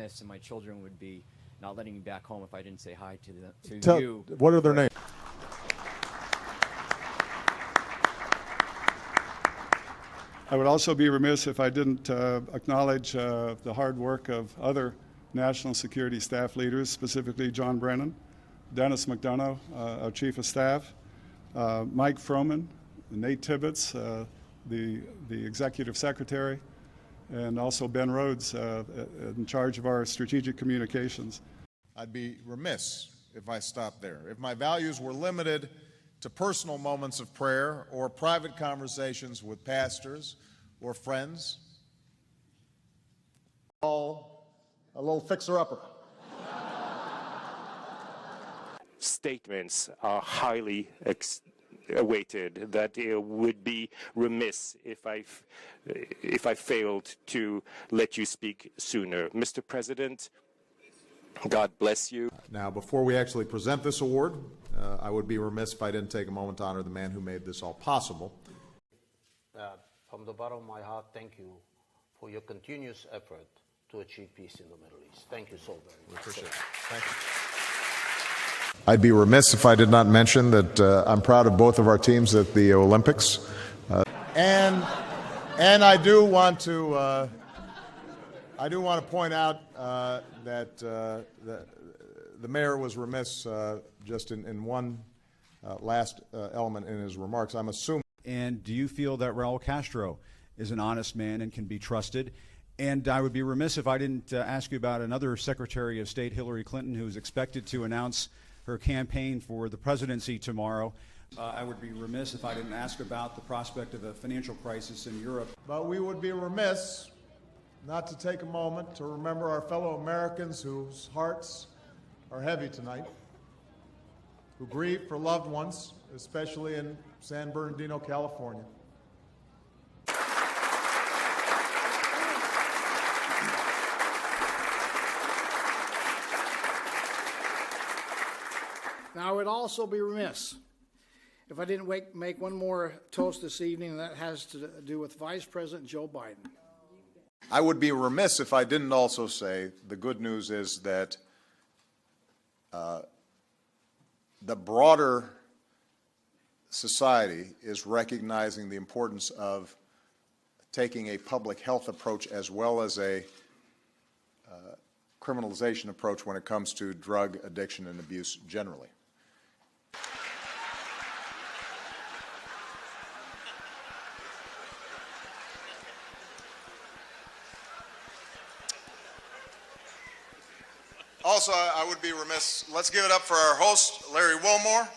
remiss, and my children would be not letting me back home if I didn't say hi to you. What are their names? I would also be remiss if I didn't acknowledge the hard work of other national security staff leaders, specifically John Brennan, Dennis McDonough, our Chief of Staff, Mike Froman, Nate Tibbetts, the Executive Secretary, and also Ben Rhodes in charge of our strategic communications. I'd be remiss if I stopped there. If my values were limited to personal moments of prayer or private conversations with pastors or friends, all a little fixer-upper. Statements are highly awaited, that it would be remiss if I failed to let you speak sooner. Mr. President, God bless you. Now, before we actually present this award, I would be remiss if I didn't take a moment to honor the man who made this all possible. From the bottom of my heart, thank you for your continuous effort to achieve peace in the Middle East. Thank you so very much. We appreciate it. Thank you. I'd be remiss if I did not mention that I'm proud of both of our teams at the Olympics. And I do want to point out that the mayor was remiss just in one last element in his remarks. I'm assuming. And do you feel that Raul Castro is an honest man and can be trusted? And I would be remiss if I didn't ask you about another Secretary of State, Hillary Clinton, who's expected to announce her campaign for the presidency tomorrow. I would be remiss if I didn't ask about the prospect of a financial crisis in Europe. But we would be remiss not to take a moment to remember our fellow Americans whose hearts are heavy tonight, who grieve for loved ones, especially in San Bernardino, California. Now, I would also be remiss if I didn't make one more toast this evening, and that has to do with Vice President Joe Biden. I would be remiss if I didn't also say the good news is that the broader society is recognizing the importance of taking a public health approach as well as a criminalization approach when it comes to drug addiction and abuse generally. Also, I would be remiss, let's give it up for our host, Larry Wilmore.